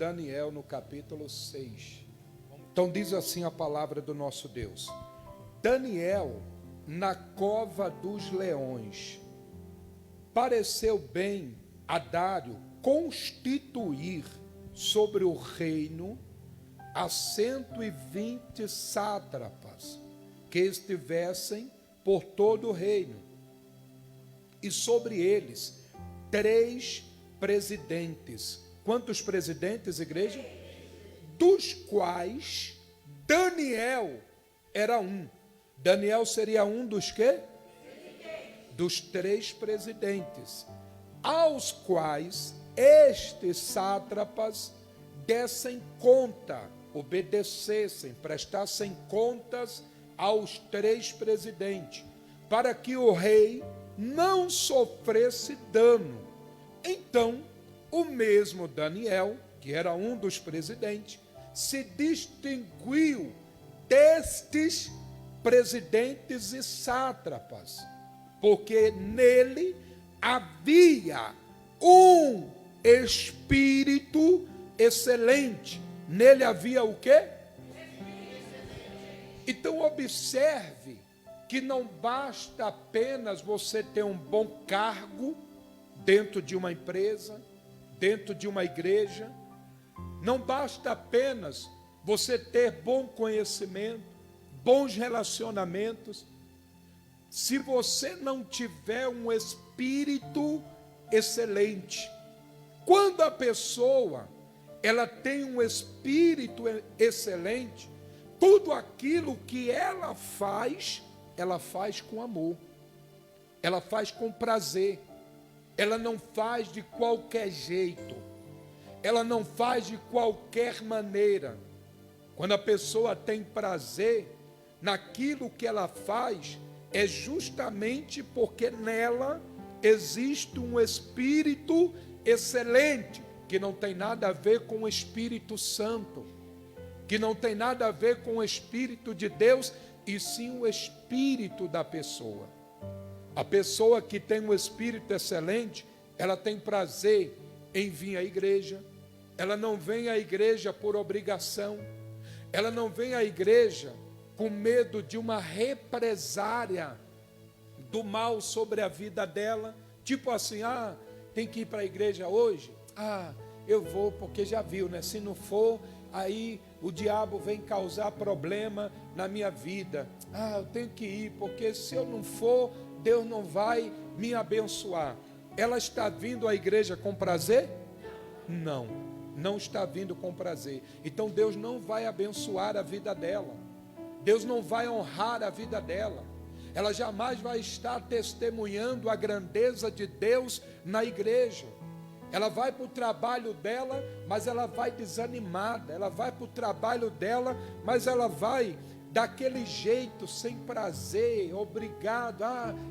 Daniel no capítulo 6. Então diz assim a palavra do nosso Deus: Daniel, na cova dos leões, pareceu bem a Dário constituir sobre o reino a 120 sátrapas que estivessem por todo o reino, e sobre eles 3 presidentes. Quantos presidentes, igreja? Dos quais Daniel era um. Daniel seria um dos quê? Dos 3 presidentes, aos quais estes sátrapas dessem conta, obedecessem, prestassem contas aos 3 presidentes, para que o rei não sofresse dano. Então, o mesmo Daniel, que era um dos presidentes, se distinguiu destes presidentes e sátrapas, porque nele havia um espírito excelente. Nele havia o quê? Então observe que não basta apenas você ter um bom cargo dentro de uma empresa, dentro de uma igreja, não basta apenas você ter bom conhecimento, bons relacionamentos, se você não tiver um espírito excelente. Quando a pessoa ela tem um espírito excelente, tudo aquilo que ela faz com amor, ela faz com prazer, ela não faz de qualquer jeito, ela não faz de qualquer maneira. Quando a pessoa tem prazer naquilo que ela faz, é justamente porque nela existe um espírito excelente, que não tem nada a ver com o Espírito Santo, que não tem nada a ver com o Espírito de Deus, e sim o espírito da pessoa. A pessoa que tem um espírito excelente, ela tem prazer em vir à igreja, ela não vem à igreja por obrigação, ela não vem à igreja com medo de uma represária do mal sobre a vida dela, tipo assim, tem que ir para a igreja hoje? Eu vou porque já viu, né? Se não for, aí o diabo vem causar problema na minha vida. Eu tenho que ir, porque se eu não for, Deus não vai me abençoar. Ela está vindo à igreja com prazer? Não, não está vindo com prazer. Então Deus não vai abençoar a vida dela. Deus não vai honrar a vida dela. Ela jamais vai estar testemunhando a grandeza de Deus na igreja. Ela vai para o trabalho dela, mas ela vai desanimada. Ela vai para o trabalho dela, mas ela vai daquele jeito, sem prazer, obrigado.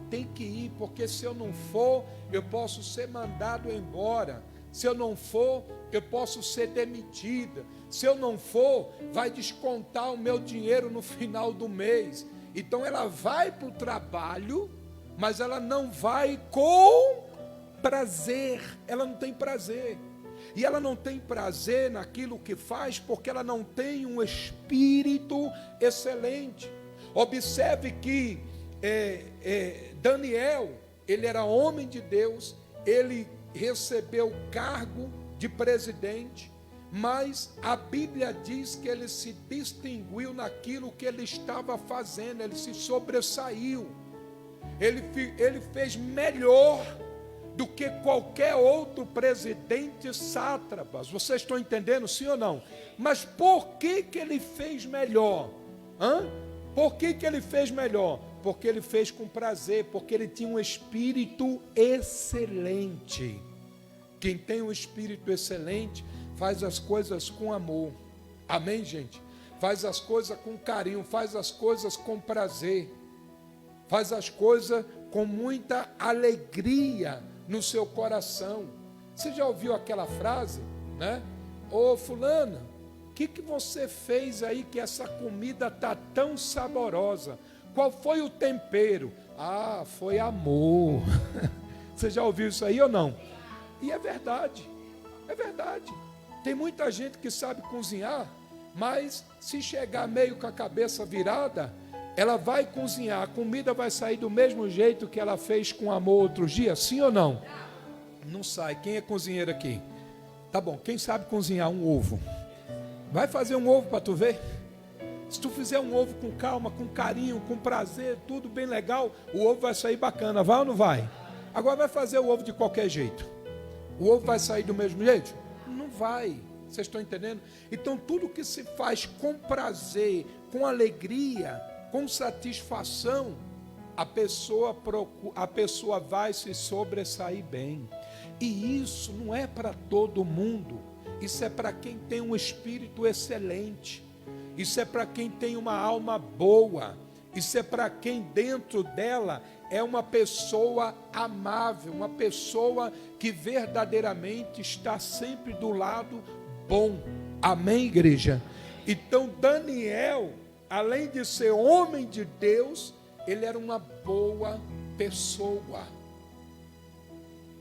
Tem que ir, porque se eu não for, eu posso ser mandado embora. Se eu não for, eu posso ser demitida. Se eu não for, vai descontar o meu dinheiro no final do mês. Então ela vai para o trabalho, mas ela não vai com prazer. Ela não tem prazer. E ela não tem prazer naquilo que faz, porque ela não tem um espírito excelente. Observe que Daniel, ele era homem de Deus, ele recebeu o cargo de presidente, mas a Bíblia diz que ele se distinguiu naquilo que ele estava fazendo, ele se sobressaiu, ele fez melhor do que qualquer outro presidente sátrapas. Vocês estão entendendo, sim ou não? Mas por que ele fez melhor? Por que ele fez melhor? Porque ele fez com prazer, porque ele tinha um espírito excelente. Quem tem um espírito excelente faz as coisas com amor. Amém, gente? Faz as coisas com carinho, faz as coisas com prazer, faz as coisas com muita alegria no seu coração. Você já ouviu aquela frase, né? Ô fulana, o que você fez aí que essa comida está tão saborosa? Qual foi o tempero? Foi amor. Você já ouviu isso aí ou não? E é verdade, Tem muita gente que sabe cozinhar, mas se chegar meio com a cabeça virada, ela vai cozinhar, a comida vai sair do mesmo jeito que ela fez com amor outros dias, sim ou não? Não sai. Quem é cozinheiro aqui? Tá bom, quem sabe cozinhar um ovo? Vai fazer um ovo para tu ver? Se tu fizer um ovo com calma, com carinho, com prazer, tudo bem legal, o ovo vai sair bacana, vai ou não vai? Agora vai fazer o ovo de qualquer jeito. O ovo vai sair do mesmo jeito? Não vai. Vocês estão entendendo? Então tudo que se faz com prazer, com alegria, com satisfação, a pessoa vai se sobressair bem. E isso não é para todo mundo. Isso é para quem tem um espírito excelente. Isso é para quem tem uma alma boa. Isso é para quem dentro dela é uma pessoa amável, uma pessoa que verdadeiramente está sempre do lado bom. Amém, igreja? Então Daniel, além de ser homem de Deus, ele era uma boa pessoa.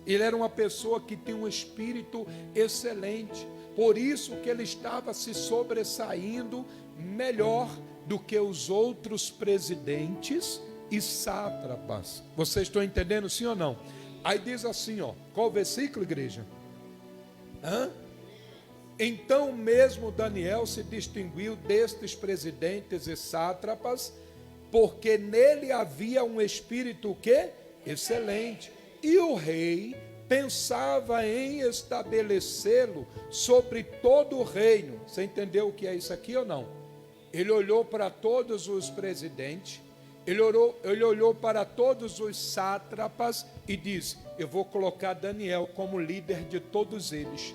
Ele era uma pessoa que tem um espírito excelente. Por isso que ele estava se sobressaindo melhor do que os outros presidentes e sátrapas. Vocês estão entendendo, sim ou não? Aí diz assim, ó, qual o versículo, igreja? Então mesmo Daniel se distinguiu destes presidentes e sátrapas, porque nele havia um espírito que? Excelente. E o rei pensava em estabelecê-lo sobre todo o reino. Você entendeu o que é isso aqui ou não? Ele olhou para todos os presidentes, ele olhou para todos os sátrapas e disse: eu vou colocar Daniel como líder de todos eles.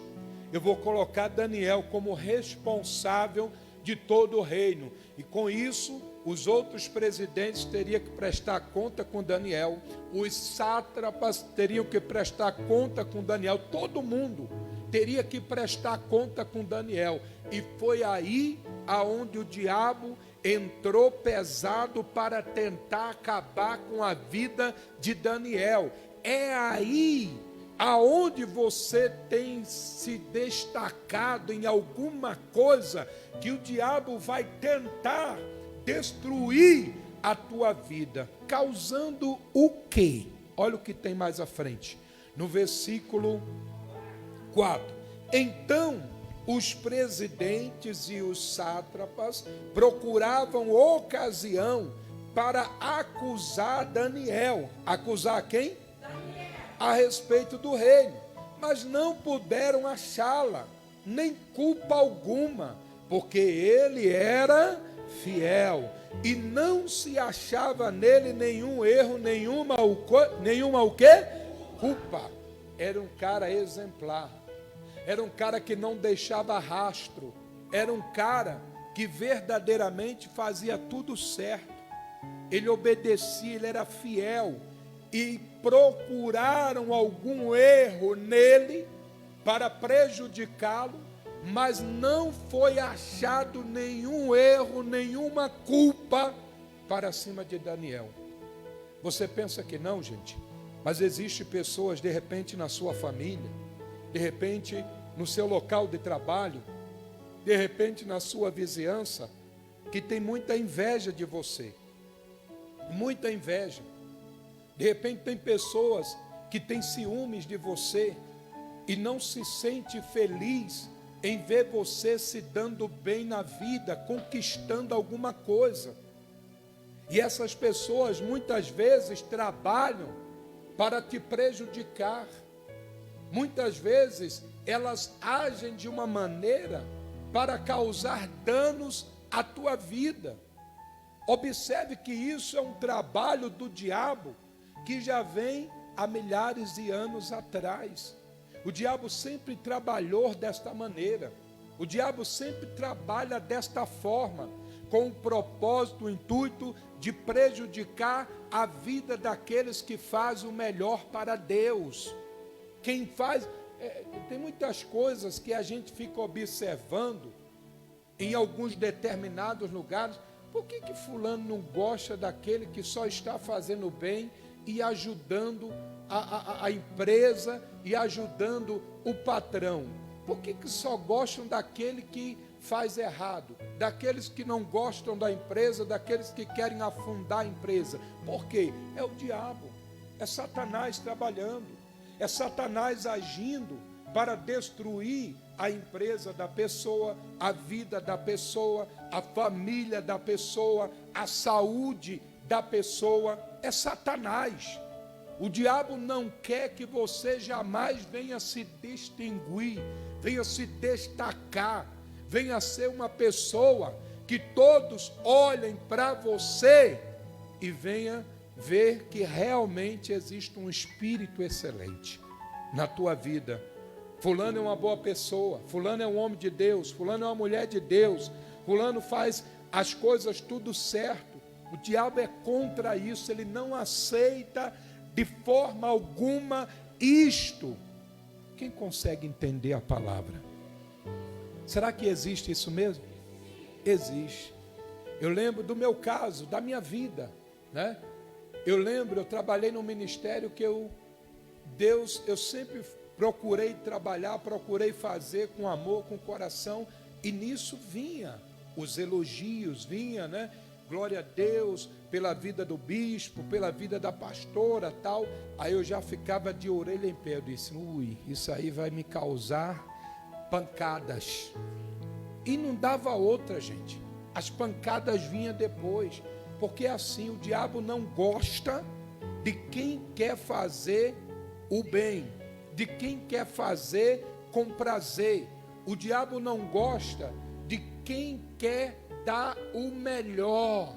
Eu vou colocar Daniel como responsável de todo o reino. E com isso, os outros presidentes teriam que prestar conta com Daniel, os sátrapas teriam que prestar conta com Daniel, todo mundo teria que prestar conta com Daniel. E foi aí aonde o diabo entrou pesado para tentar acabar com a vida de Daniel. É aí aonde você tem se destacado em alguma coisa que o diabo vai tentar destruir a tua vida, causando o quê? Olha o que tem mais à frente, no versículo 4. Então os presidentes e os sátrapas procuravam ocasião para acusar Daniel. Acusar quem? Daniel. A respeito do reino, mas não puderam achá-la, nem culpa alguma, porque ele era fiel, e não se achava nele nenhum erro, nenhuma o quê? Culpa. Era um cara exemplar, era um cara que não deixava rastro, era um cara que verdadeiramente fazia tudo certo, ele obedecia, ele era fiel, e procuraram algum erro nele para prejudicá-lo, mas não foi achado nenhum erro, nenhuma culpa para cima de Daniel. Você pensa que não, gente? Mas existem pessoas, de repente, na sua família, de repente, no seu local de trabalho, de repente, na sua vizinhança, que tem muita inveja de você. Muita inveja. De repente, tem pessoas que têm ciúmes de você e não se sente feliz em ver você se dando bem na vida, conquistando alguma coisa. E essas pessoas muitas vezes trabalham para te prejudicar. Muitas vezes elas agem de uma maneira para causar danos à tua vida. Observe que isso é um trabalho do diabo que já vem há milhares de anos atrás. O diabo sempre trabalhou desta maneira. O diabo sempre trabalha desta forma, com o propósito, o intuito de prejudicar a vida daqueles que fazem o melhor para Deus. Quem faz... tem muitas coisas que a gente fica observando em alguns determinados lugares. Por que fulano não gosta daquele que só está fazendo bem e ajudando a empresa e ajudando o patrão? Por que só gostam daquele que faz errado? Daqueles que não gostam da empresa, daqueles que querem afundar a empresa? Por quê? É o diabo, é Satanás trabalhando, é Satanás agindo para destruir a empresa da pessoa, a vida da pessoa, a família da pessoa, a saúde da pessoa. É Satanás. O diabo não quer que você jamais venha se distinguir, venha se destacar, venha ser uma pessoa que todos olhem para você e venha ver que realmente existe um espírito excelente na tua vida. Fulano é uma boa pessoa, fulano é um homem de Deus, fulano é uma mulher de Deus, fulano faz as coisas tudo certo. O diabo é contra isso, ele não aceita de forma alguma isto. Quem consegue entender a palavra? Será que existe isso mesmo? Existe. Eu lembro do meu caso, da minha vida, né? Eu trabalhei num ministério que eu sempre procurei trabalhar, procurei fazer com amor, com coração, e nisso vinha os elogios, vinha, né? Glória a Deus pela vida do bispo, pela vida da pastora, tal. Aí eu já ficava de orelha em pé. Eu disse, isso aí vai me causar pancadas. E não dava outra, gente. As pancadas vinham depois. Porque assim, o diabo não gosta de quem quer fazer o bem, de quem quer fazer com prazer. O diabo não gosta de quem quer dar o melhor.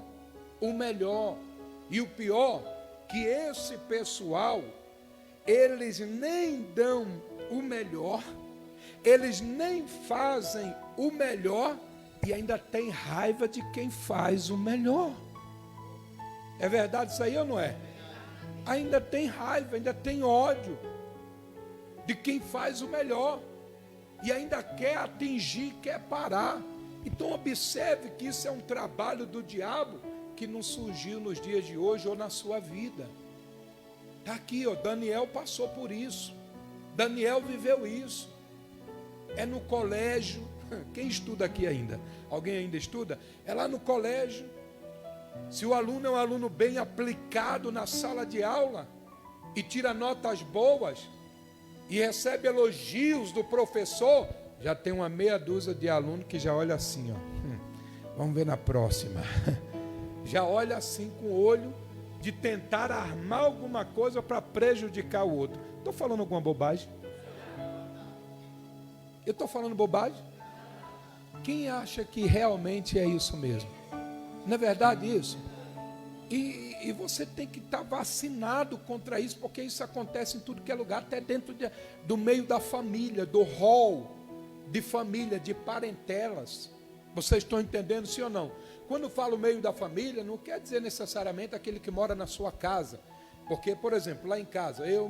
E o pior, que esse pessoal, eles nem dão o melhor, eles nem fazem o melhor e ainda tem raiva de quem faz o melhor. É verdade isso aí ou não é? Ainda tem raiva, ainda tem ódio de quem faz o melhor e ainda quer atingir, quer parar. Então observe que isso é um trabalho do diabo que não surgiu nos dias de hoje ou na sua vida. Está aqui, Daniel passou por isso. Daniel viveu isso. É no colégio. Quem estuda aqui ainda? Alguém ainda estuda? É lá no colégio. Se o aluno é um aluno bem aplicado na sala de aula e tira notas boas e recebe elogios do professor, já tem uma meia dúzia de alunos que já olha assim, ó. Vamos ver na próxima. Já olha assim com o olho de tentar armar alguma coisa para prejudicar o outro. Estou falando alguma bobagem? Eu estou falando bobagem? Quem acha que realmente é isso mesmo? Não é verdade isso? E você tem que estar vacinado contra isso, porque isso acontece em tudo que é lugar, até dentro do meio da família, do rol de família, de parentelas. Vocês estão entendendo, sim ou não? Quando eu falo meio da família, não quer dizer necessariamente aquele que mora na sua casa. Porque, por exemplo, lá em casa, eu,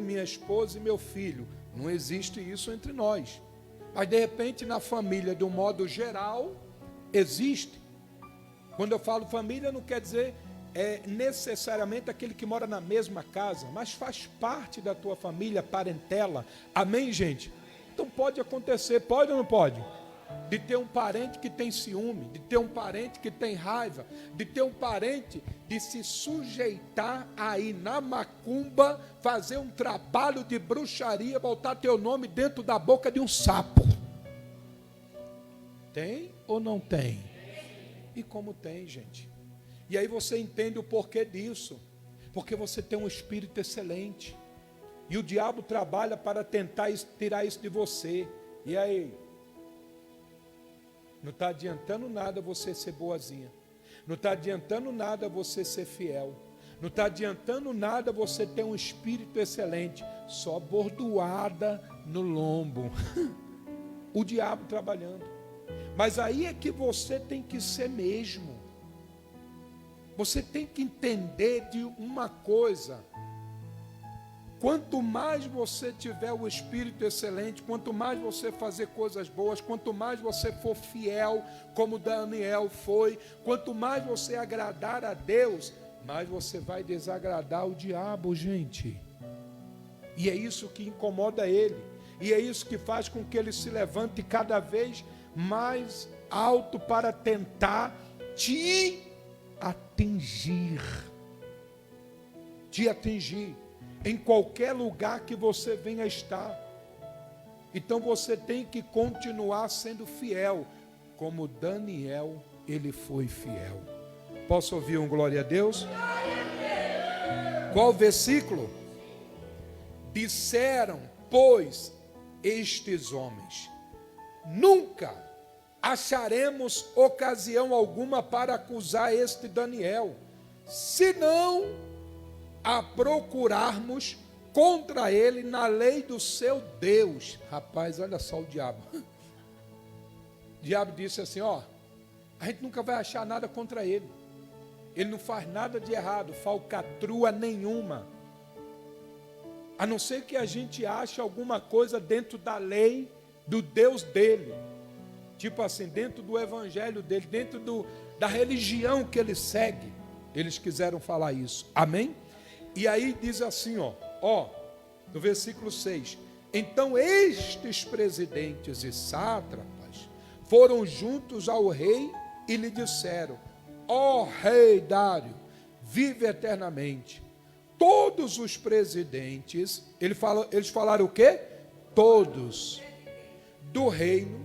minha esposa e meu filho, não existe isso entre nós. Mas, de repente, na família, de um modo geral, existe. Quando eu falo família, não quer dizer necessariamente aquele que mora na mesma casa, mas faz parte da tua família, parentela. Amém, gente? Então pode acontecer, pode ou não pode? De ter um parente que tem ciúme, de ter um parente que tem raiva, de ter um parente de se sujeitar a ir na macumba, fazer um trabalho de bruxaria, botar teu nome dentro da boca de um sapo. Tem ou não tem? E como tem, gente? E aí você entende o porquê disso. Porque você tem um espírito excelente. E o diabo trabalha para tentar tirar isso de você. E aí? Não está adiantando nada você ser boazinha. Não está adiantando nada você ser fiel. Não está adiantando nada você ter um espírito excelente. Só bordoada no lombo. O diabo trabalhando. Mas aí é que você tem que ser mesmo. Você tem que entender de uma coisa. Quanto mais você tiver o espírito excelente, quanto mais você fazer coisas boas, quanto mais você for fiel, como Daniel foi, quanto mais você agradar a Deus, mais você vai desagradar o diabo, gente. E é isso que incomoda ele. E é isso que faz com que ele se levante cada vez mais alto para tentar te atingir. Te atingir em qualquer lugar que você venha estar. Então você tem que continuar sendo fiel, como Daniel, ele foi fiel. Posso ouvir um glória a Deus? Glória a Deus. Qual versículo? Disseram, pois, estes homens: nunca acharemos ocasião alguma para acusar este Daniel, senão a procurarmos contra ele na lei do seu Deus. Rapaz, olha só o diabo. O diabo disse assim, ó, a gente nunca vai achar nada contra ele. Ele não faz nada de errado, falcatrua nenhuma. A não ser que a gente ache alguma coisa dentro da lei do Deus dele. Tipo assim, dentro do evangelho dele, dentro da religião que ele segue. Eles quiseram falar isso. Amém? E aí diz assim, ó, no versículo 6. Então estes presidentes e sátrapas foram juntos ao rei e lhe disseram: ó rei Dário, vive eternamente. Todos os presidentes, eles falaram o quê? Todos do reino,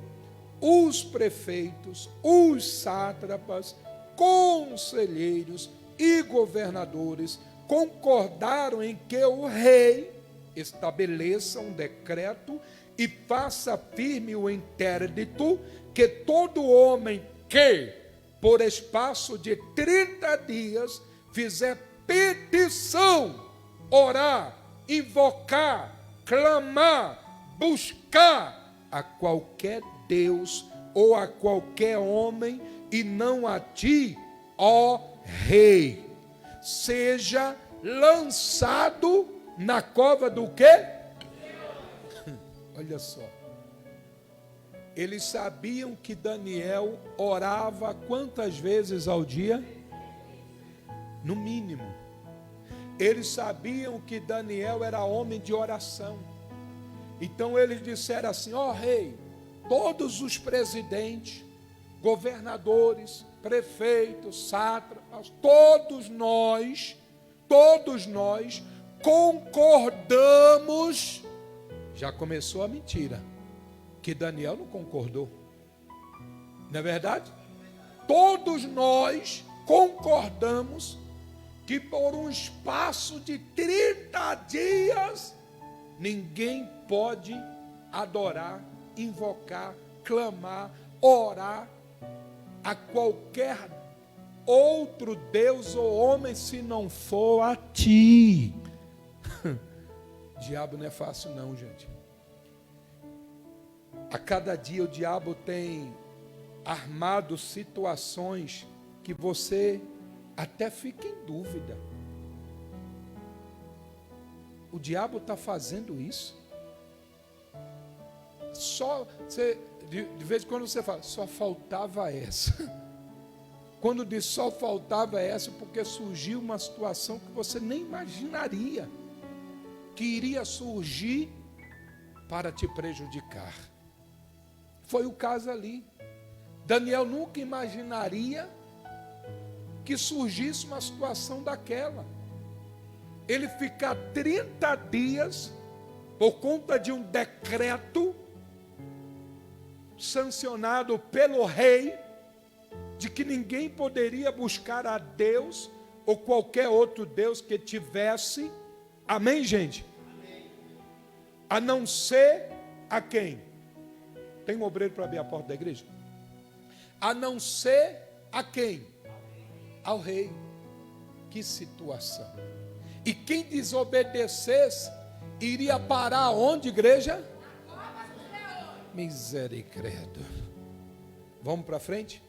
os prefeitos, os sátrapas, conselheiros e governadores concordaram em que o rei estabeleça um decreto e faça firme o interdito que todo homem que, por espaço de 30 dias, fizer petição, orar, invocar, clamar, buscar a qualquer Deus ou a qualquer homem e não a ti, ó rei, seja lançado na cova do quê? Olha só. Eles sabiam que Daniel orava quantas vezes ao dia? No mínimo. Eles sabiam que Daniel era homem de oração. Então eles disseram assim: ó rei, todos os presidentes, governadores, prefeitos, sátrapas, todos nós concordamos. Já começou a mentira, que Daniel não concordou. Não é verdade? Todos nós concordamos que por um espaço de 30 dias ninguém pode adorar, invocar, clamar, orar a qualquer outro Deus ou homem se não for a ti. Diabo não é fácil não, gente. A cada dia o diabo tem armado situações que você até fica em dúvida. O diabo está fazendo isso? De vez em quando você fala, só faltava essa. Quando diz só faltava essa, porque surgiu uma situação que você nem imaginaria que iria surgir para te prejudicar. Foi o caso ali. Daniel nunca imaginaria que surgisse uma situação daquela. Ele ficar 30 dias por conta de um decreto sancionado pelo rei, de que ninguém poderia buscar a Deus ou qualquer outro Deus que tivesse, amém, gente? Amém. A não ser a quem? Tem um obreiro para abrir a porta da igreja? A não ser a quem? Ao rei. Que situação. E quem desobedecesse iria parar onde, igreja? Misericórdia. Vamos para frente?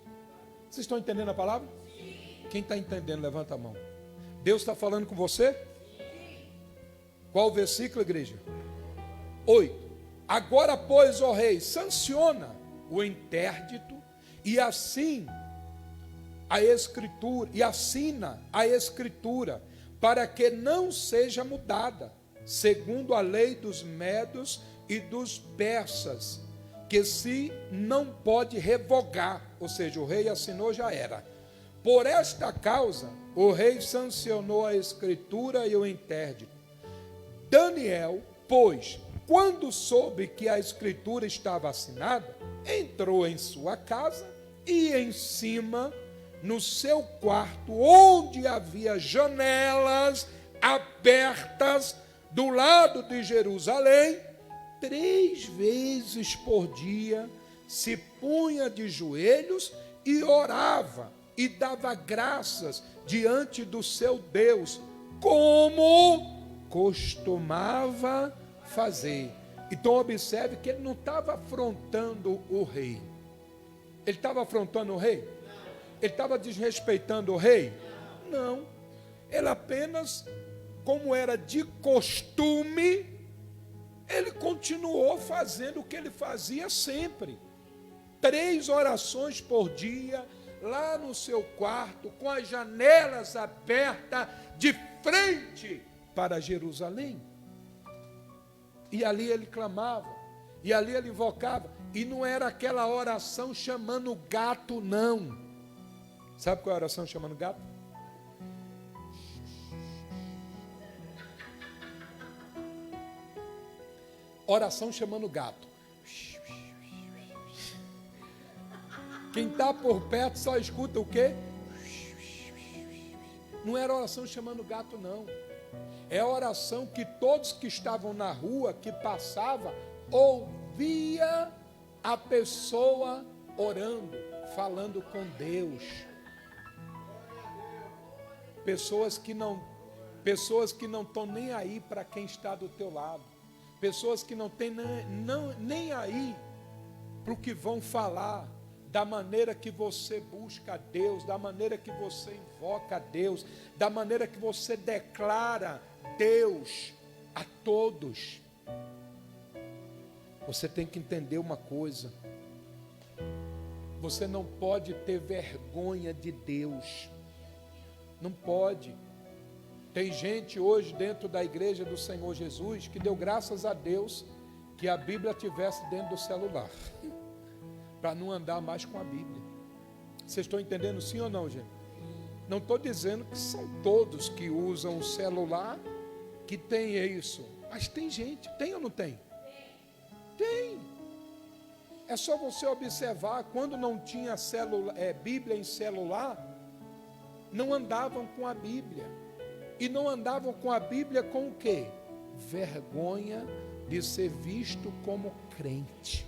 Vocês estão entendendo a palavra? Sim. Quem está entendendo, levanta a mão. Deus está falando com você? Sim. Qual o versículo, igreja? 8. Agora, pois, ó rei, sanciona o interdito e assim a escritura, e assina a escritura, para que não seja mudada, segundo a lei dos medos e dos persas, que se não pode revogar, ou seja, o rei assinou, já era. Por esta causa, o rei sancionou a escritura e o interdito. Daniel, pois, quando soube que a escritura estava assinada, entrou em sua casa e em cima, no seu quarto, onde havia janelas abertas do lado de Jerusalém, 3 vezes por dia se punha de joelhos e orava e dava graças diante do seu Deus, como costumava fazer. Então observe que ele não estava afrontando o rei. Ele estava afrontando o rei? Ele estava desrespeitando o rei? Não. Ele apenas, como era de costume, ele continuou fazendo o que ele fazia sempre. 3 orações por dia, lá no seu quarto, com as janelas abertas, de frente para Jerusalém. E ali ele clamava, e ali ele invocava, e não era aquela oração chamando gato, não. Sabe qual é a oração chamando gato? Oração chamando gato. Quem está por perto só escuta o quê? Não era oração chamando gato, não. É a oração que todos que estavam na rua, que passava, ouvia a pessoa orando, falando com Deus. Pessoas que não estão nem aí para quem está do teu lado. Pessoas que não têm nem aí para o que vão falar, da maneira que você busca a Deus, da maneira que você invoca a Deus, da maneira que você declara Deus a todos. Você tem que entender uma coisa: você não pode ter vergonha de Deus, não pode. Tem gente hoje dentro da igreja do Senhor Jesus que deu graças a Deus que a Bíblia estivesse dentro do celular, para não andar mais com a Bíblia. Vocês estão entendendo sim ou não, gente? Não estou dizendo que são todos que usam o celular que tem isso, mas tem gente, tem ou não tem? Tem. É só você observar, quando não tinha Bíblia em celular, não andavam com a Bíblia. E não andavam com a Bíblia com o quê? Vergonha de ser visto como crente.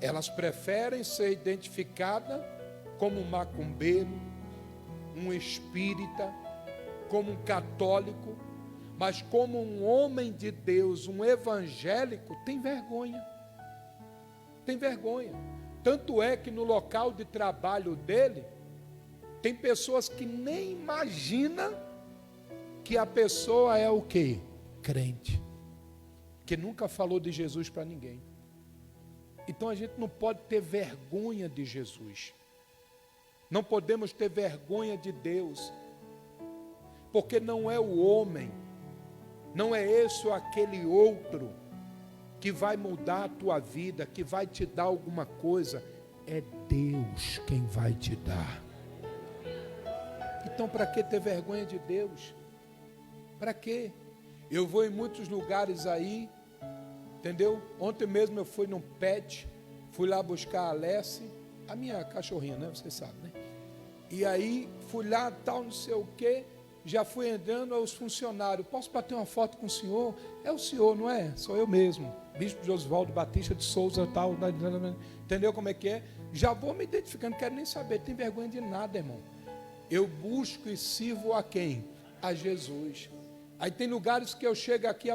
Elas preferem ser identificadas como um macumbeiro, um espírita, como um católico, mas como um homem de Deus, um evangélico, tem vergonha. Tem vergonha. Tanto é que no local de trabalho dele, tem pessoas que nem imaginam que a pessoa é o quê? Crente. Que nunca falou de Jesus para ninguém. Então a gente não pode ter vergonha de Jesus. Não podemos ter vergonha de Deus. Porque não é o homem, não é esse ou aquele outro que vai mudar a tua vida, que vai te dar alguma coisa. É Deus quem vai te dar. Então, para que ter vergonha de Deus? Para quê? Eu vou em muitos lugares aí, entendeu? Ontem mesmo eu fui num pet, fui lá buscar a Alessi, a minha cachorrinha, né? Vocês sabem, né? E aí, fui lá, tal, não sei o quê, já fui entrando aos funcionários. Posso bater uma foto com o senhor? É o senhor, não é? Sou eu mesmo. Bispo Josvaldo Batista de Souza, tal, entendeu como é que é? Já vou me identificando, não quero nem saber, tem vergonha de nada, irmão. Eu busco e sirvo a quem? A Jesus. Aí tem lugares que eu chego aqui,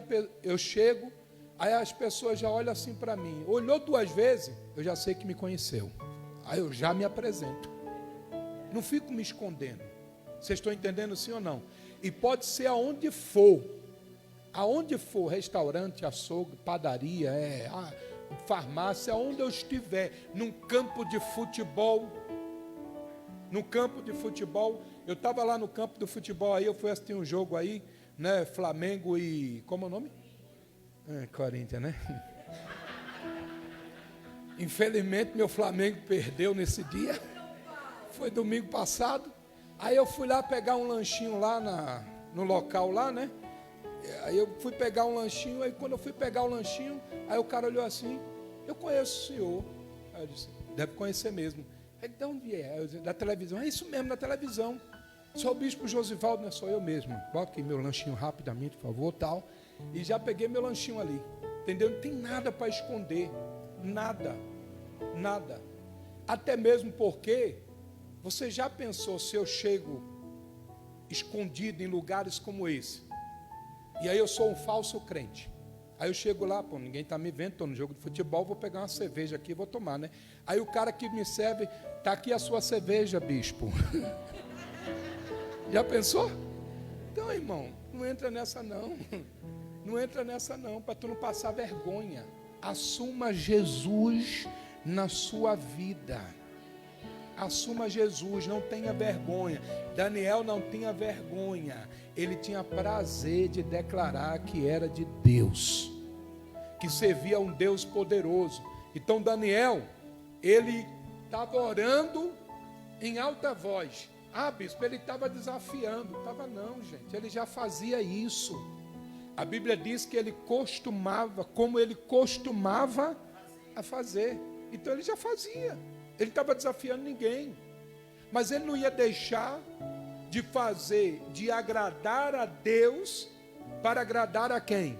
aí as pessoas já olham assim para mim. Olhou 2 vezes, eu já sei que me conheceu. Aí eu já me apresento. Não fico me escondendo. Vocês estão entendendo sim ou não? E pode ser aonde for. Aonde for, restaurante, açougue, padaria, farmácia, aonde eu estiver, num campo de futebol. No campo de futebol, eu estava lá no campo do futebol aí, eu fui assistir um jogo aí, né, Flamengo e, como é o nome? Corinthians, né? Infelizmente, meu Flamengo perdeu nesse dia. Foi domingo passado. Aí eu fui lá pegar um lanchinho lá no local lá, né? Aí eu fui pegar um lanchinho. Aí quando eu fui pegar o lanchinho, aí o cara olhou assim: eu conheço o senhor. Aí eu disse: deve conhecer mesmo. Aí, de onde é? Eu disse: da televisão. É isso mesmo, da televisão. Sou o bispo Josivaldo, não é só eu mesmo. Bota aqui meu lanchinho rapidamente, por favor, tal. E já peguei meu lanchinho ali. Entendeu? Não tem nada para esconder. Nada. Nada. Até mesmo porque você já pensou se eu chego escondido em lugares como esse? E aí eu sou um falso crente. Aí eu chego lá, pô, ninguém está me vendo, estou no jogo de futebol, vou pegar uma cerveja aqui e vou tomar, né? Aí o cara que me serve, está aqui a sua cerveja, bispo. Já pensou? Então, irmão, não entra nessa não. Não entra nessa não, para tu não passar vergonha. Assuma Jesus na sua vida. Assuma Jesus, não tenha vergonha. Daniel não tinha vergonha. Ele tinha prazer de declarar que era de Deus, que servia a um Deus poderoso. Então Daniel, ele estava orando em alta voz. Ah, bispo, ele estava desafiando. Estava não, gente, ele já fazia isso. A Bíblia diz que ele costumava, como ele costumava a fazer. Então ele já fazia. Ele estava desafiando ninguém. Mas ele não ia deixar de fazer, de agradar a Deus, para agradar a quem?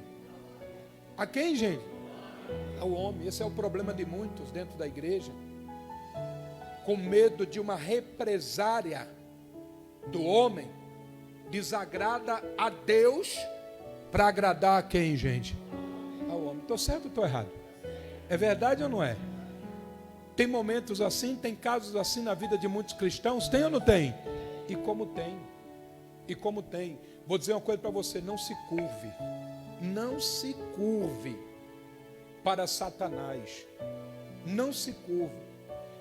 A quem, gente? Ao homem. Esse é o problema de muitos dentro da igreja. Com medo de uma represária do homem, desagrada a Deus para agradar a quem, gente? Ao homem. Estou certo ou estou errado? É verdade ou não é? Tem momentos assim, tem casos assim na vida de muitos cristãos, tem ou não tem? E como tem? E como tem? Vou dizer uma coisa para você: não se curve. Não se curve para Satanás. Não se curve.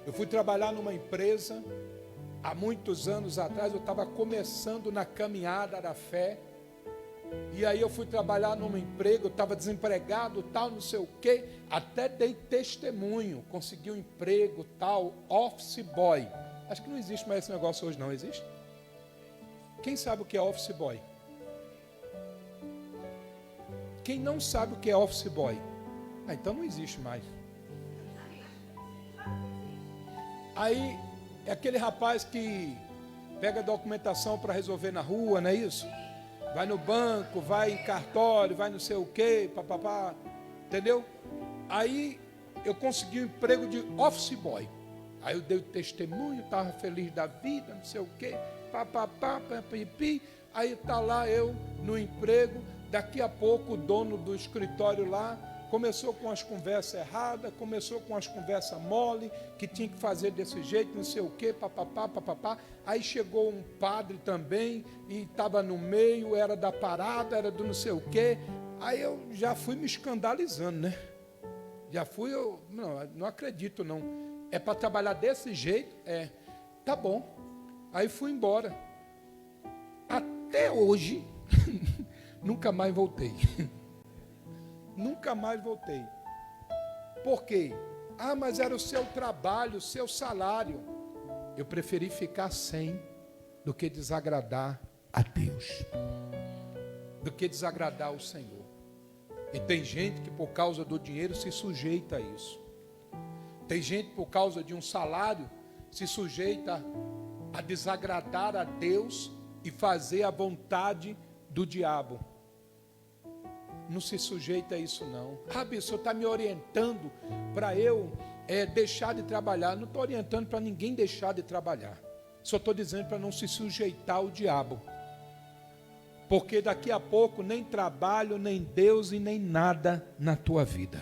Eu fui trabalhar numa empresa, há muitos anos atrás, eu estava começando na caminhada da fé. E aí eu fui trabalhar num emprego, eu estava desempregado, tal, não sei o quê. Até dei testemunho, consegui um emprego, tal, office boy. Acho que não existe mais esse negócio hoje, não existe? Quem sabe o que é office boy? Quem não sabe o que é office boy? Ah, então não existe mais. Aí, é aquele rapaz que pega documentação para resolver na rua, não é isso? Vai no banco, vai em cartório, vai não sei o quê, papapá, entendeu? Aí eu consegui um emprego de office boy. Aí eu dei o testemunho, estava feliz da vida, não sei o quê, papapá, papipi. Aí está lá eu no emprego. Daqui a pouco o dono do escritório lá começou com as conversas erradas, começou com as conversas mole, que tinha que fazer desse jeito, não sei o quê, papapá, papapá. Aí chegou um padre também, e estava no meio, era da parada, era do não sei o quê. Aí eu já fui me escandalizando, né? Já fui, eu não acredito não. É para trabalhar desse jeito? É, tá bom. Aí fui embora. Até hoje, nunca mais voltei. Nunca mais voltei. Por quê? Ah, mas era o seu trabalho, o seu salário. Eu preferi ficar sem do que desagradar a Deus, do que desagradar o Senhor. E tem gente que por causa do dinheiro se sujeita a isso. Tem gente por causa de um salário se sujeita a desagradar a Deus e fazer a vontade do diabo. Não se sujeita a isso não. Ah, o senhor está me orientando para eu deixar de trabalhar. Não estou orientando para ninguém deixar de trabalhar. Só estou dizendo para não se sujeitar ao diabo. Porque daqui a pouco nem trabalho, nem Deus e nem nada na tua vida.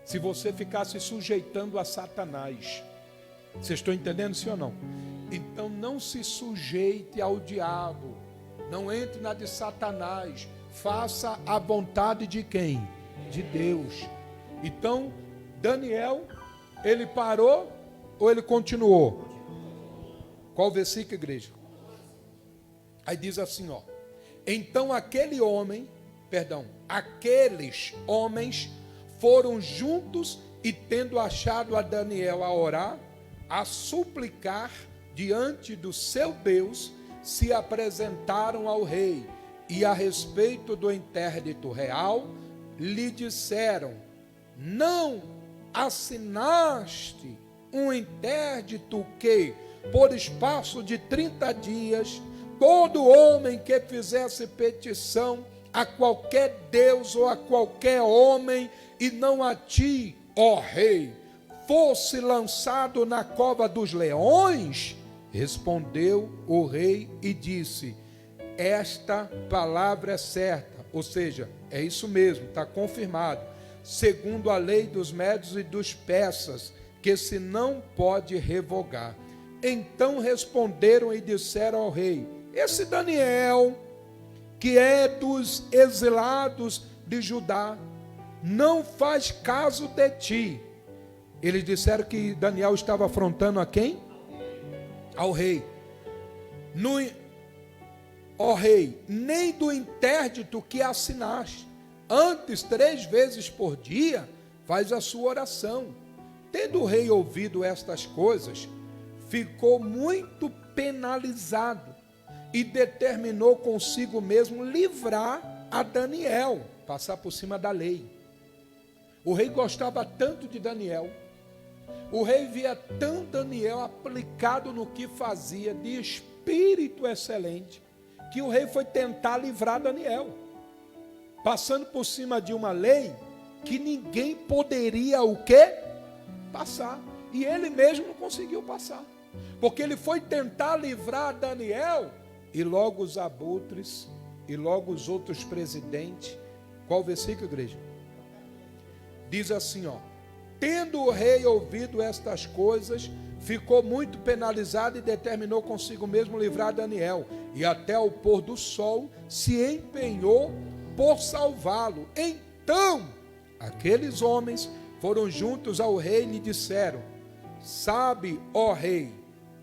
Se você ficar se sujeitando a Satanás. Vocês estão entendendo, sim ou não? Então não se sujeite ao diabo. Não entre na de Satanás. Faça a vontade de quem? De Deus. Então, Daniel, ele parou ou ele continuou? Qual versículo, igreja? Aí diz assim, ó. Então aqueles homens foram juntos e, tendo achado a Daniel a orar, a suplicar diante do seu Deus, se apresentaram ao rei. E a respeito do interdito real, lhe disseram: não assinaste um interdito que, por espaço de 30 dias, todo homem que fizesse petição a qualquer Deus ou a qualquer homem, e não a ti, ó rei, fosse lançado na cova dos leões? Respondeu o rei e disse: esta palavra é certa, ou seja, é isso mesmo, está confirmado, segundo a lei dos médios e dos persas, que se não pode revogar. Então responderam e disseram ao rei: esse Daniel, que é dos exilados de Judá, não faz caso de ti. Eles disseram que Daniel estava afrontando a quem? Ao rei. Ó rei, nem do interdito que assinaste, antes 3 vezes por dia faz a sua oração. Tendo o rei ouvido estas coisas, ficou muito penalizado e determinou consigo mesmo livrar a Daniel, passar por cima da lei. O rei gostava tanto de Daniel, o rei via tão Daniel aplicado no que fazia, de espírito excelente, que o rei foi tentar livrar Daniel, passando por cima de uma lei que ninguém poderia o quê? Passar. E ele mesmo não conseguiu passar, porque ele foi tentar livrar Daniel, e logo os abutres, e logo os outros presidentes. Qual versículo, igreja? Diz assim, ó: tendo o rei ouvido estas coisas, ficou muito penalizado e determinou consigo mesmo livrar Daniel, e até o pôr do sol se empenhou por salvá-lo. Então aqueles homens foram juntos ao rei e lhe disseram: sabe, ó rei,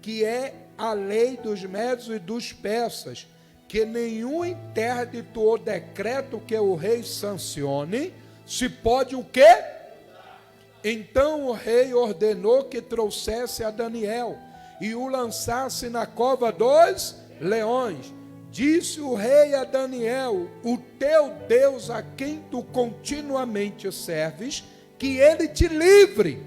que é a lei dos médios e dos persas, que nenhum interdito ou decreto que o rei sancione se pode o quê? Então o rei ordenou que trouxesse a Daniel e o lançasse na cova dos leões. Disse o rei a Daniel: o teu Deus, a quem tu continuamente serves, que ele te livre.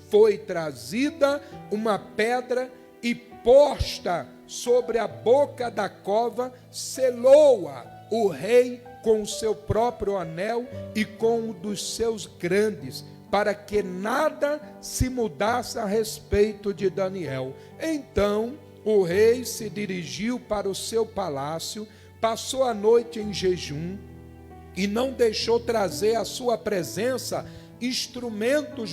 Foi trazida uma pedra e posta sobre a boca da cova, selou-a o rei com o seu próprio anel e com o dos seus grandes, para que nada se mudasse a respeito de Daniel. Então o rei se dirigiu para o seu palácio, passou a noite em jejum e não deixou trazer à sua presença instrumentos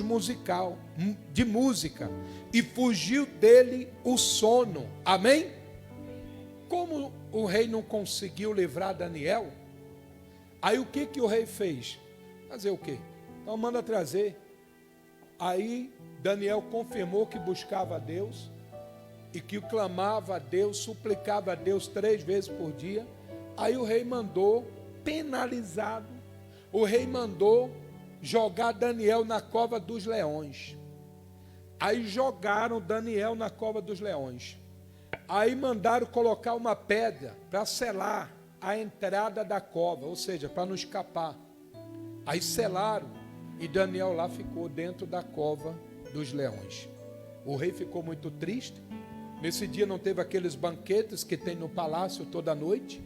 de música, e fugiu dele o sono. Amém? Como o rei não conseguiu livrar Daniel, aí o que o rei fez? Fazer o quê? Então manda trazer. Aí Daniel confirmou que buscava a Deus e que clamava a Deus, suplicava a Deus 3 vezes por dia. Aí o rei mandou, penalizado, o rei mandou jogar Daniel na cova dos leões. Aí jogaram Daniel na cova dos leões. Aí mandaram colocar uma pedra para selar a entrada da cova, ou seja, para não escapar. Aí selaram e Daniel lá ficou dentro da cova dos leões. O rei ficou muito triste. Nesse dia não teve aqueles banquetes que tem no palácio toda noite,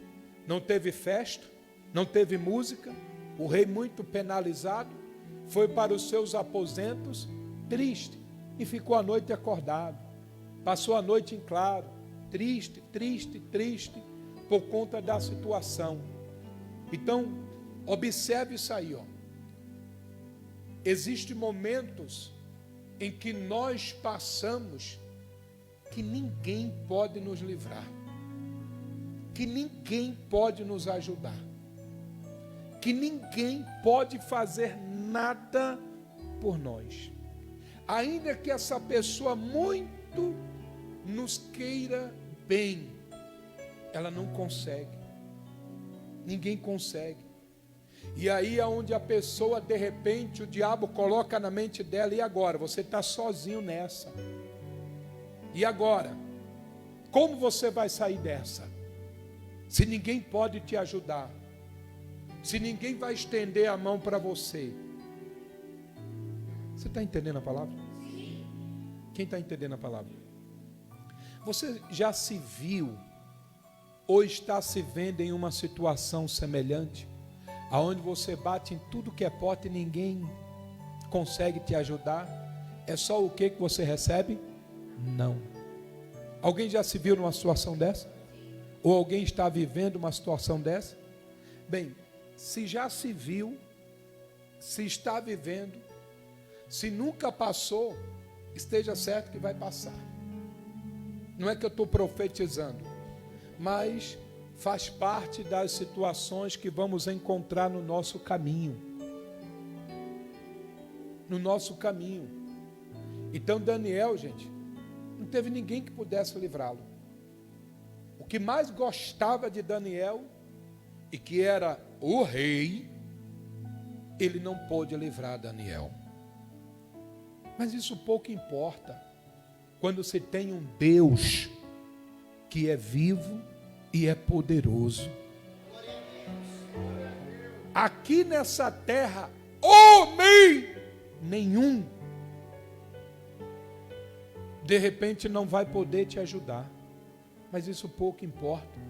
não teve festa, não teve música. O rei, muito penalizado, foi para os seus aposentos triste e ficou a noite acordado. Passou a noite em claro, triste, triste, triste, por conta da situação. Então, observe isso aí, ó. Existem momentos em que nós passamos que ninguém pode nos livrar, que ninguém pode nos ajudar, que ninguém pode fazer nada por nós, ainda que essa pessoa muito nos queira bem, ela não consegue, ninguém consegue. E aí é onde a pessoa, de repente, o diabo coloca na mente dela: e agora? Você está sozinho nessa. E agora? Como você vai sair dessa? Se ninguém pode te ajudar, se ninguém vai estender a mão para você. Você está entendendo a palavra? Quem está entendendo a palavra? Você já se viu ou está se vendo em uma situação semelhante, aonde você bate em tudo que é porta e ninguém consegue te ajudar? É só o que você recebe? Não. Alguém já se viu numa situação dessa? Ou alguém está vivendo uma situação dessa? Bem, se já se viu, se está vivendo, se nunca passou, esteja certo que vai passar. Não é que eu estou profetizando, mas faz parte das situações que vamos encontrar no nosso caminho. No nosso caminho. Então Daniel, gente, não teve ninguém que pudesse livrá-lo. O que mais gostava de Daniel, e que era o rei, ele não pôde livrar Daniel. Mas isso pouco importa, quando se tem um Deus que é vivo e é poderoso. Aqui nessa terra, homem nenhum, de repente não vai poder te ajudar. Mas isso pouco importa.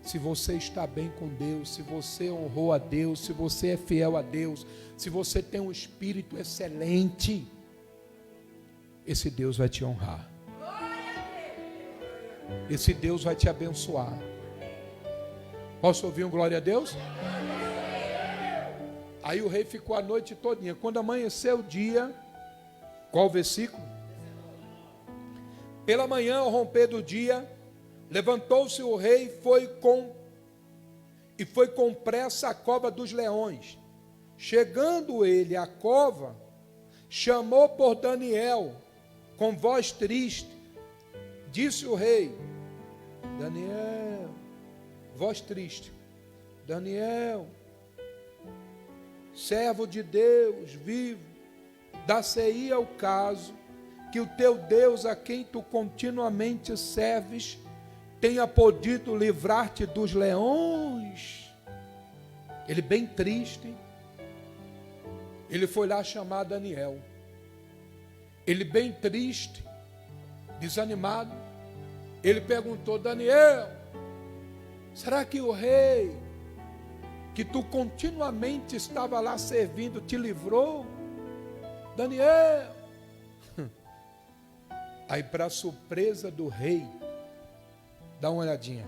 Se você está bem com Deus, se você honrou a Deus, se você é fiel a Deus, se você tem um espírito excelente, esse Deus vai te honrar. Esse Deus vai te abençoar. Posso ouvir um glória a Deus? Aí o rei ficou a noite todinha. Quando amanheceu o dia, qual o versículo? Pela manhã, ao romper do dia, levantou-se o rei e foi com pressa à cova dos leões. Chegando ele à cova, chamou por Daniel, com voz triste. Disse o rei: Daniel, voz triste, Daniel, servo de Deus vivo, dá-se-ia o caso que o teu Deus, a quem tu continuamente serves, tenha podido livrar-te dos leões. Ele bem triste, ele foi lá chamar Daniel. Ele bem triste, desanimado, ele perguntou: Daniel, será que o rei que tu continuamente estava lá servindo te livrou? Daniel. Aí, para surpresa do rei, dá uma olhadinha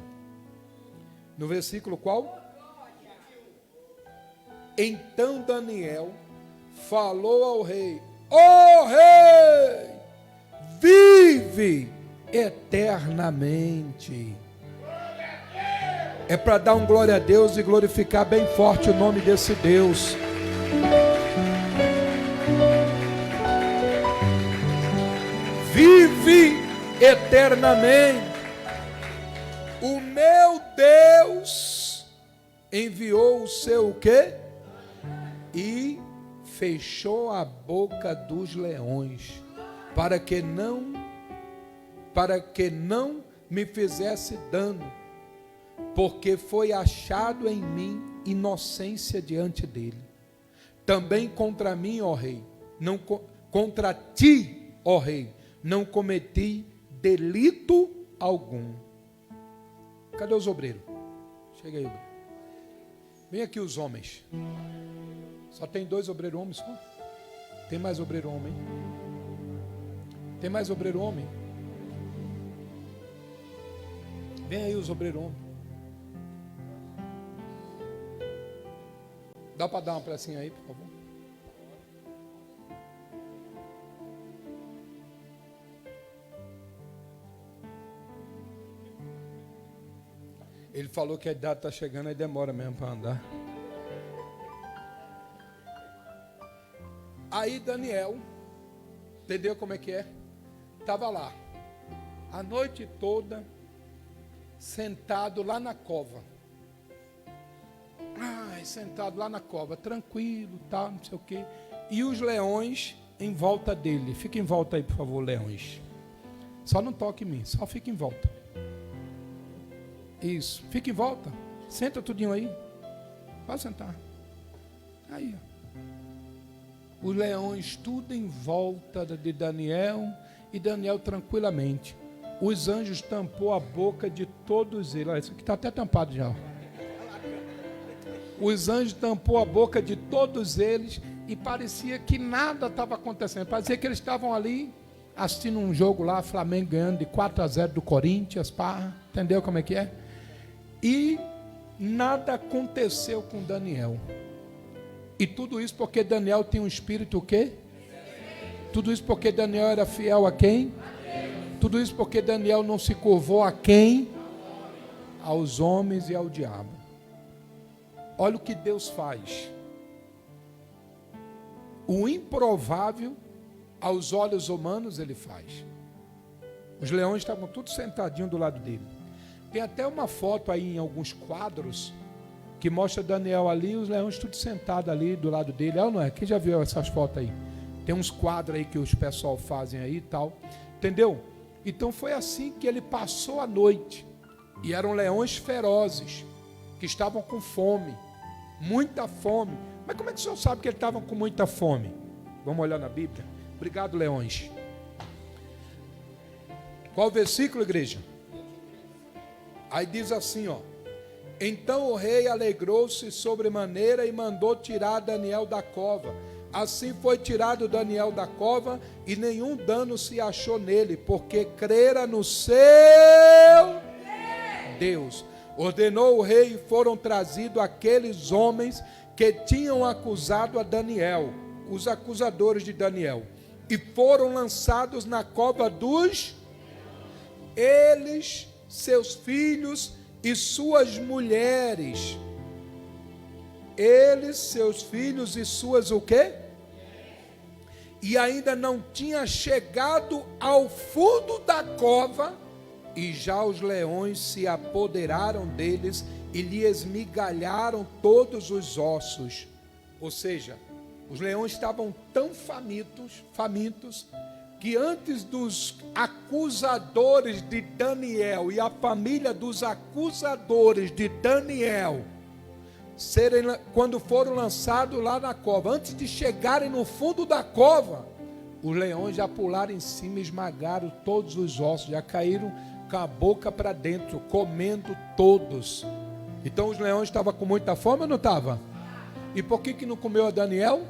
no versículo qual? Então Daniel falou ao rei: ó rei, vive eternamente. É para dar um glória a Deus e glorificar bem forte o nome desse Deus. Vive eternamente. O meu Deus enviou o seu quê? E fechou a boca dos leões, para que não me fizesse dano, porque foi achado em mim inocência diante dele. Também contra mim, ó rei, contra ti, ó rei, não cometi delito algum. Cadê os obreiros? Chega aí, obreiro. Vem aqui os homens. Só tem 2 obreiros homens só? Tem mais obreiro homem? Tem mais obreiro homem? Vem aí os obreiros homens. Dá para dar uma pressinha aí, por favor? Ele falou que a idade está chegando e demora mesmo para andar. Aí Daniel, entendeu como é que é? Estava lá, a noite toda, sentado lá na cova. sentado lá na cova, tranquilo, tal, não sei o quê. E os leões em volta dele. Fica em volta aí, por favor, leões. Só não toque em mim, só fica em volta. Isso, fica em volta. Senta tudinho aí. Pode sentar. Aí, ó. Os leões tudo em volta de Daniel, e Daniel tranquilamente. Os anjos tampou a boca de todos eles. Olha, isso aqui está até tampado já. Os anjos tampou a boca de todos eles e parecia que nada estava acontecendo. Parecia que eles estavam ali assistindo um jogo lá, Flamengo ganhando de 4-0 do Corinthians, pá, entendeu como é que é? E nada aconteceu com Daniel. E tudo isso porque Daniel tem um espírito o quê? Tudo isso porque Daniel era fiel a quem? Tudo isso porque Daniel não se curvou a quem? Aos homens e ao diabo. Olha o que Deus faz. O improvável aos olhos humanos ele faz. Os leões estavam todos sentadinhos do lado dele. Tem até uma foto aí em alguns quadros que mostra Daniel ali e os leões tudo sentados ali do lado dele. É ou não é? Quem já viu essas fotos aí? Tem uns quadros aí que os pessoal fazem aí e tal. Entendeu? Então foi assim que ele passou a noite. E eram leões ferozes, que estavam com fome. Muita fome. Mas como é que o senhor sabe que eles estavam com muita fome? Vamos olhar na Bíblia. Obrigado, leões. Qual o versículo, igreja? Aí diz assim, ó. Então o rei alegrou-se sobremaneira e mandou tirar Daniel da cova. Assim foi tirado Daniel da cova e nenhum dano se achou nele, porque crera no seu Deus. Ordenou o rei e foram trazidos aqueles homens que tinham acusado a Daniel, os acusadores de Daniel, e foram lançados na cova dos eles, seus filhos e suas mulheres. Eles, seus filhos e suas o quê? E ainda não tinha chegado ao fundo da cova, e já os leões se apoderaram deles e lhe esmigalharam todos os ossos. Ou seja, os leões estavam tão famintos, que antes dos acusadores de Daniel e a família dos acusadores de Daniel quando foram lançados lá na cova, antes de chegarem no fundo da cova, os leões já pularam em cima e esmagaram todos os ossos, já caíram com a boca para dentro, comendo todos. Então os leões estavam com muita fome ou não estavam? E por que não comeu a Daniel?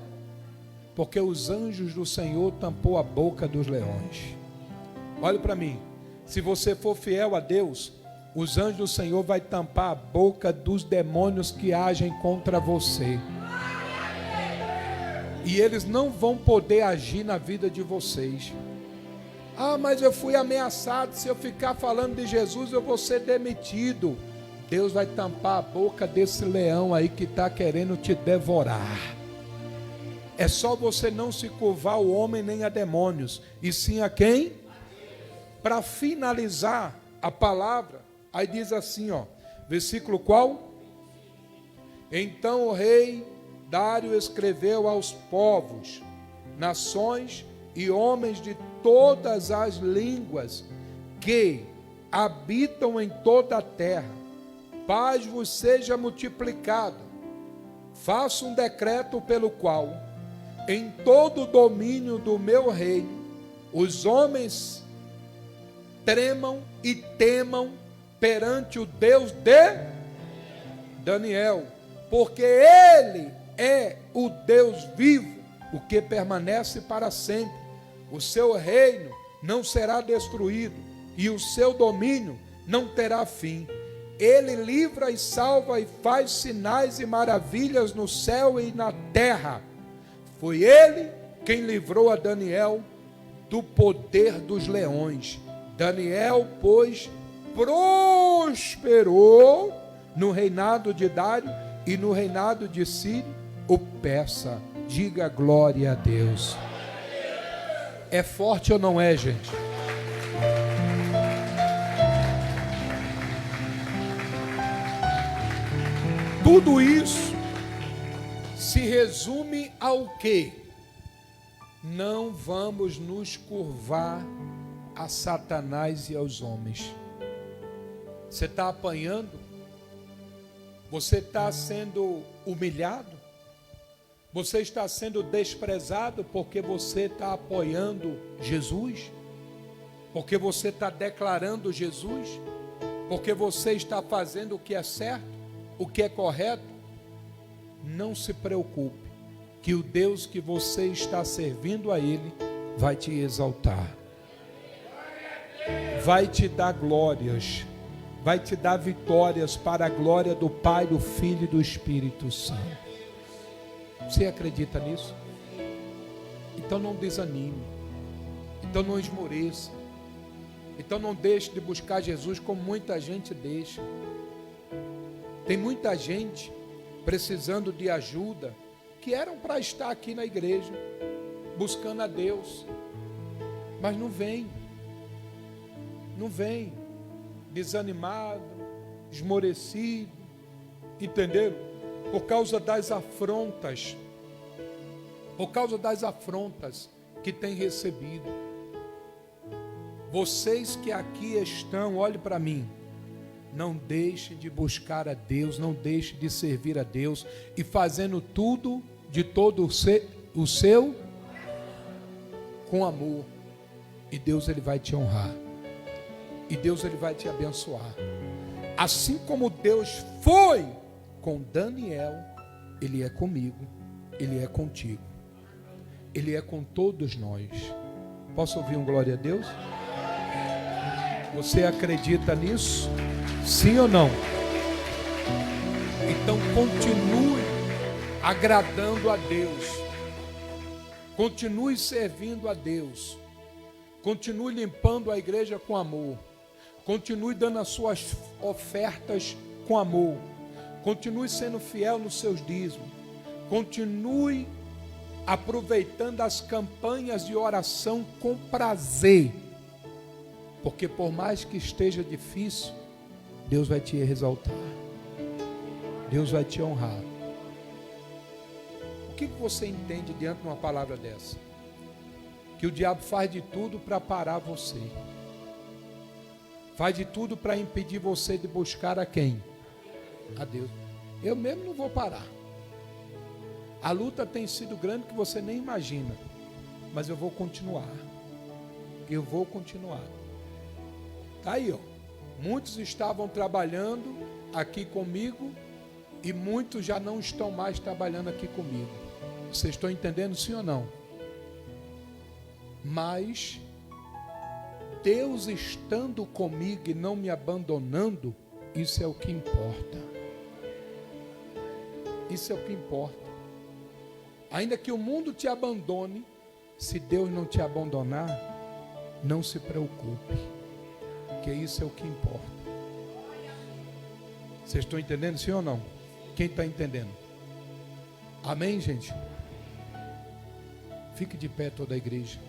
Porque os anjos do Senhor tampou a boca dos leões. Olha para mim, se você for fiel a Deus, os anjos do Senhor vai tampar a boca dos demônios que agem contra você. E eles não vão poder agir na vida de vocês. Ah, mas eu fui ameaçado, se eu ficar falando de Jesus eu vou ser demitido. Deus vai tampar a boca desse leão aí que está querendo te devorar. É só você não se curvar ao homem nem a demônios, e sim a quem? Para finalizar a palavra, aí diz assim, ó, versículo qual? Então o rei Dário escreveu aos povos, nações e homens de todas as línguas que habitam em toda a terra, paz vos seja multiplicada. Faço um decreto pelo qual, em todo o domínio do meu reino, os homens tremam e temam perante o Deus de Daniel, porque Ele é o Deus vivo, o que permanece para sempre. O seu reino não será destruído e o seu domínio não terá fim. Ele livra e salva e faz sinais e maravilhas no céu e na terra. Foi Ele quem livrou a Daniel do poder dos leões. Daniel, pois, prosperou no reinado de Dário e no reinado de Ciro o persa. Diga glória a Deus. É forte ou não é, gente? Tudo isso se resume ao quê? Não vamos nos curvar a Satanás e aos homens. Você está apanhando? Você está sendo humilhado? Você está sendo desprezado porque você está apoiando Jesus? Porque você está declarando Jesus? Porque você está fazendo o que é certo, o que é correto? Não se preocupe, que o Deus que você está servindo a Ele vai te exaltar, vai te dar glórias, vai te dar vitórias para a glória do Pai, do Filho e do Espírito Santo. Você acredita nisso? Então não desanime, então não esmoreça, então não deixe de buscar Jesus como muita gente deixa. Tem muita gente precisando de ajuda, que eram para estar aqui na igreja, buscando a Deus, mas não vem, desanimado, esmorecido, entenderam? Por causa das afrontas que tem recebido. Vocês que aqui estão, olhe para mim, não deixe de buscar a Deus, não deixe de servir a Deus, e fazendo tudo de todo o seu com amor, e Deus ele vai te honrar, e Deus ele vai te abençoar, assim como Deus foi com Daniel, Ele é comigo, Ele é contigo, Ele é com todos nós. Posso ouvir um glória a Deus? Você acredita nisso? Sim ou não? Então continue agradando a Deus, continue servindo a Deus, continue limpando a igreja com amor, continue dando as suas ofertas com amor, continue sendo fiel nos seus dízimos, continue aproveitando as campanhas de oração com prazer, porque por mais que esteja difícil, Deus vai te exaltar, Deus vai te honrar. O que você entende diante de uma palavra dessa? Que o diabo faz de tudo para parar você, faz de tudo para impedir você de buscar a quem? A Deus. Eu mesmo não vou parar. A luta tem sido grande que você nem imagina, mas eu vou continuar. Tá aí, ó. Muitos estavam trabalhando aqui comigo e muitos já não estão mais trabalhando aqui comigo. Vocês estão entendendo, sim ou não? Mas Deus estando comigo e não me abandonando, isso é o que importa. Isso é o que importa. Ainda que o mundo te abandone, se Deus não te abandonar, não se preocupe, porque isso é o que importa. Vocês estão entendendo, sim ou não? Quem está entendendo? Amém, gente? Fique de pé toda a igreja.